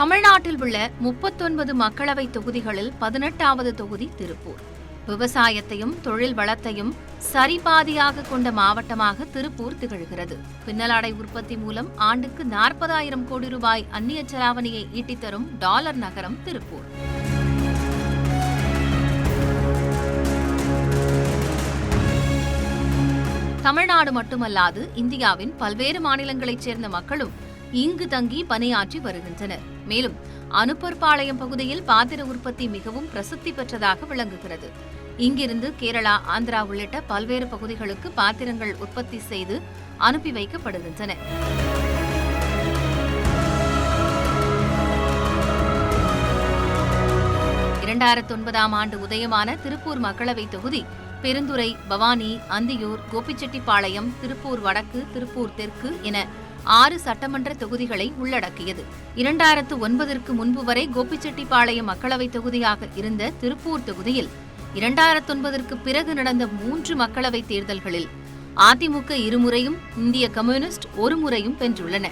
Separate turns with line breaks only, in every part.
தமிழ்நாட்டில் உள்ள 39 மக்களவை தொகுதிகளில் 18வது தொகுதி திருப்பூர். விவசாயத்தையும் தொழில் வளத்தையும் சரிபாதியாக கொண்ட மாவட்டமாக திருப்பூர் திகழ்கிறது. பின்னலாடை உற்பத்தி மூலம் ஆண்டுக்கு 40,000 கோடி ரூபாய் அந்நிய செலாவணியை ஈட்டித்தரும் டாலர் நகரம் திருப்பூர். தமிழ்நாடு மட்டுமல்லாது இந்தியாவின் பல்வேறு மாநிலங்களைச் சேர்ந்த மக்களும் இங்கு தங்கி பணியாற்றி வருகின்றனர். மேலும் அனுப்பர்பாளையம் பகுதியில் பாத்திர உற்பத்தி மிகவும் பிரசித்தி பெற்றதாக விளங்குகிறது. இங்கிருந்து கேரளா, ஆந்திரா உள்ளிட்ட பல்வேறு பகுதிகளுக்கு பாத்திரங்கள் உற்பத்தி செய்து அனுப்பி வைக்கப்படுகின்றன. ஆண்டு உதயமான திருப்பூர் மக்களவை தொகுதி பெருந்துறை, பவானி, அந்தியூர், கோபிச்செட்டிப்பாளையம், திருப்பூர் வடக்கு, திருப்பூர் தெற்கு என 6 சட்டமன்ற தொகுதிகளை உள்ளடக்கியது. 2009ற்கு முன்பு வரை கோபிச்செட்டிப்பாளையம் மக்களவை தொகுதியாக இருந்த திருப்பூர் தொகுதியில் 2009ற்கு பிறகு நடந்த 3 மக்களவை தேர்தல்களில் அதிமுக 2 முறையும் இந்திய கம்யூனிஸ்ட் 1 முறையும் வென்றுள்ளன.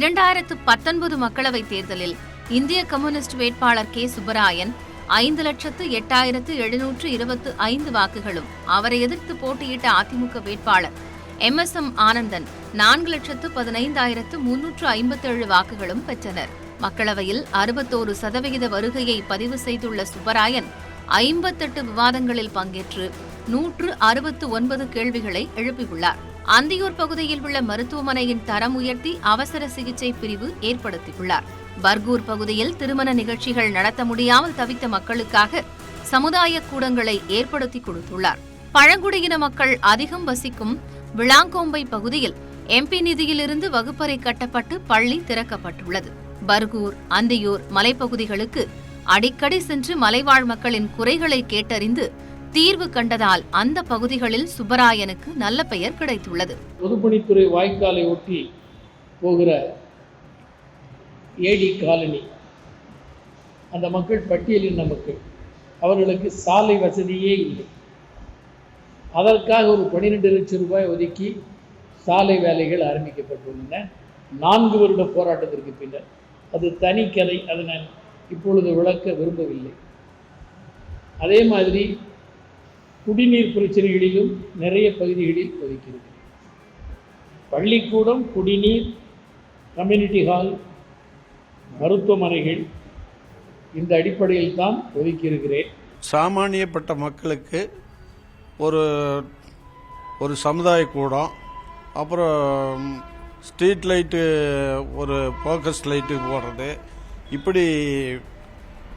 2019 மக்களவை தேர்தலில் இந்திய கம்யூனிஸ்ட் வேட்பாளர் கே. சுப்பராயன் 5,08,725 வாக்குகளும், அவரை எதிர்த்து போட்டியிட்ட அதிமுக வேட்பாளர் MSM ஆனந்தன் 4,15,357 வாக்குகளும் பெற்றனர். மக்களவையில் 61% வருகையை பதிவு செய்துள்ள சுப்பராயன் 58 விவாதங்களில் பங்கேற்று 169 கேள்விகளை எழுப்பியுள்ளார். அந்தியூர் பகுதியில் உள்ள மருத்துவமனையின் தரம் உயர்த்தி அவசர சிகிச்சை பிரிவு ஏற்படுத்தியுள்ளார். பர்கூர் பகுதியில் திருமண நிகழ்ச்சிகள் நடத்த முடியாமல் தவித்த மக்களுக்காக சமுதாய கூடங்களை ஏற்படுத்தி கொடுத்துள்ளார். பழங்குடியின மக்கள் அதிகம் வசிக்கும் விளாங்கோம்பை பகுதியில் MP நிதியிலிருந்து வகுப்பறை கட்டப்பட்டு பள்ளி திறக்கப்பட்டுள்ளது. பர்கூர், அந்தியூர் மலைப்பகுதிகளுக்கு அடிக்கடி சென்று மலைவாழ் மக்களின் குறைகளை கேட்டறிந்து தீர்வு கண்டதால் அந்த பகுதிகளில் சுப்பராயனுக்கு நல்ல பெயர் கிடைத்துள்ளது.
பொதுப்பணித்துறை வாய்க்காலை ஒட்டி போகிற ஏடி காலனி, அந்த மக்கள் பட்டியலின மக்கள், அவர்களுக்கு சாலை வசதியே இல்லை. அதற்காக ஒரு 12 லட்சம் ரூபாய் ஒதுக்கி சாலை வேலைகள் ஆரம்பிக்கப்பட்டுள்ளன. 4 வருட போராட்டத்திற்கு பின்னர். அது தனி கதை, அதை நான் இப்பொழுது விளக்க விரும்பவில்லை. அதே மாதிரி குடிநீர் பிரச்சனைகளிலும் நிறைய பகுதிகளில் ஒதுக்கிறது. பள்ளிக்கூடம், குடிநீர், கம்யூனிட்டி ஹால், மருத்துவமனைகள், இந்த அடிப்படையில் தான் ஒதுக்கியிருக்கிறேன்.
சாமானியப்பட்ட மக்களுக்கு ஒரு சமுதாய கூடம், அப்புறம் ஸ்ட்ரீட் லைட்டு, ஒரு ஃபோக்கஸ் லைட்டு போடுறது, இப்படி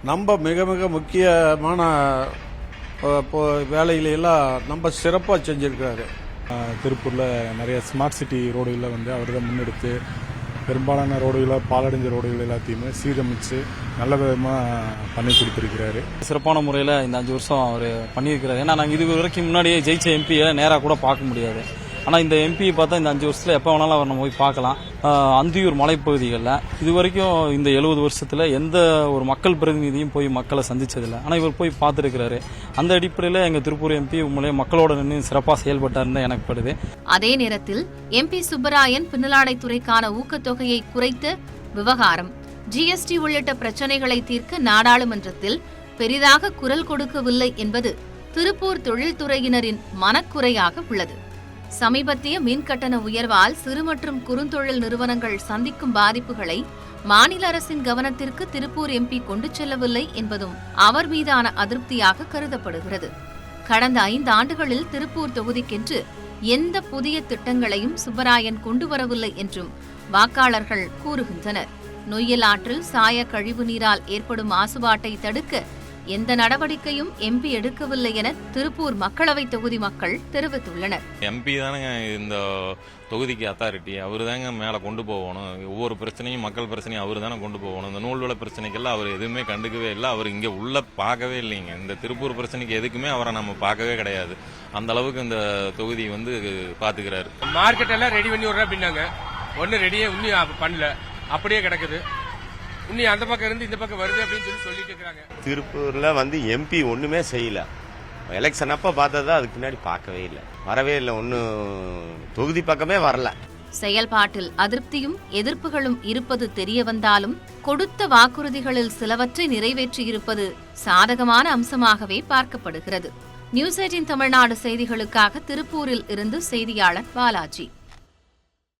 நம்ம மிக மிக முக்கியமான வேலைகளெல்லாம் நம்ம சிறப்பாக செஞ்சுருக்காரு.
திருப்பூரில் நிறைய ஸ்மார்ட் சிட்டி ரோடுகளில் அவர் தான் முன்னெடுத்து பெரும்பாலான ரோடுகளை, பாலடைஞ்ச ரோடுகள் எல்லாத்தையுமே சீரமைச்சு நல்ல விதமாக பண்ணி கொடுத்துருக்கிறாரு.
சிறப்பான முறையில் இந்த 5 வருஷம் அவர் பண்ணியிருக்கிறாரு. ஏன்னா நாங்கள் இது வரைக்கும் முன்னாடியே ஜெயிச்ச எம்பியை நேராக கூட பார்க்க முடியாது. ஆனால் இந்த எம்பியை பார்த்தா இந்த 5 வருஷத்தில் எப்போ வேணாலும் அவர் நம்ம போய் பார்க்கலாம். அந்தியூர் மலைப்பகுதிகளில் இது வரைக்கும் இந்த 70 வருஷத்தில் எந்த ஒரு மக்கள் பிரதிநிதியும் போய் மக்களை சந்திச்சதில்லை. ஆனால் இவர் போய் பார்த்துருக்கிறாரு. அந்த அடிப்படையில் எங்கள் திருப்பூர் எம்பி உண்மையிலே மக்களோட நின்று சிறப்பாக செயல்பட்டாருன்னு எனக்கு படுது.
அதே நேரத்தில் MP சுப்பராயன் பின்னலாடைத்துறைக்கான ஊக்கத்தொகையை குறைத்த விவகாரம், GST உள்ளிட்ட பிரச்சினைகளை தீர்க்க நாடாளுமன்றத்தில் பெரிதாக குரல் கொடுக்கவில்லை என்பது திருப்பூர் தொழில்துறையினரின் மனக்குறையாக உள்ளது. சமீபத்திய மின்கட்டண உயர்வால் சிறு மற்றும் குறுந்தொழில் நிறுவனங்கள் சந்திக்கும் பாதிப்புகளை மாநில அரசின் கவனத்திற்கு திருப்பூர் MP கொண்டு செல்லவில்லை என்பதும் அவர் மீதான அதிருப்தியாக கருதப்படுகிறது. கடந்த 5 ஆண்டுகளில் திருப்பூர் தொகுதிக்கென்று எந்த புதிய திட்டங்களையும் சுப்பராயன் கொண்டு வரவில்லை என்றும் வாக்காளர்கள் கூறுகின்றனர். நொய்யல் ஆற்றில் சாய கழிவு நீரால் ஏற்படும் மாசுபாட்டை தடுக்க எந்த நடவடிக்கையும் MP எடுக்கவில்லை என திருப்பூர் மக்களவை தொகுதி மக்கள் தெரிவித்துள்ளனர்.
MP தானங்க இந்த தொகுதிக்கு அத்தாரிட்டி, அவரு தாங்க மேலே கொண்டு போகணும். ஒவ்வொரு பிரச்சனையும், மக்கள் பிரச்சனையும் அவரு தானே கொண்டு போகணும். இந்த நூல்வள பிரச்சனைக்கெல்லாம் அவர் எதுவுமே கண்டுக்கவே இல்லை. அவர் இங்கே உள்ள பார்க்கவே இல்லைங்க. இந்த திருப்பூர் பிரச்சனைக்கு எதுக்குமே அவரை நம்ம பார்க்கவே கிடையாது. அந்த அளவுக்கு இந்த தொகுதி பாத்துக்கிறாரு.
மார்க்கெட் எல்லாம் ரெடி பண்ணி விடுற அப்படின்னாங்க. ஒன்னும் ரெடியே இன்னும் பண்ணல, அப்படியே கிடக்குது. இன்னும் அந்த பக்கம் இருந்து இந்த பக்கம் வருது அப்படின்னு சொல்லிட்டு இருக்காங்க.
திருப்பூர்ல MP ஒண்ணுமே செய்யல. எலெக்ஷன் அப்ப பார்த்ததா, அதுக்கு பின்னாடி பார்க்கவே இல்லை, வரவே இல்லை. ஒன்னும் தொகுதி பக்கமே வரல.
செயல்பாட்டில் அதிருப்தியும் எதிர்ப்புகளும் இருப்பது தெரியவந்தாலும் கொடுத்த வாக்குறுதிகளில் சிலவற்றை நிறைவேற்றியிருப்பது சாதகமான அம்சமாகவே பார்க்கப்படுகிறது. நியூஸ் 18 தமிழ்நாடு செய்திகளுக்காக திருப்பூரில் இருந்து செய்தியாளர் பாலாஜி.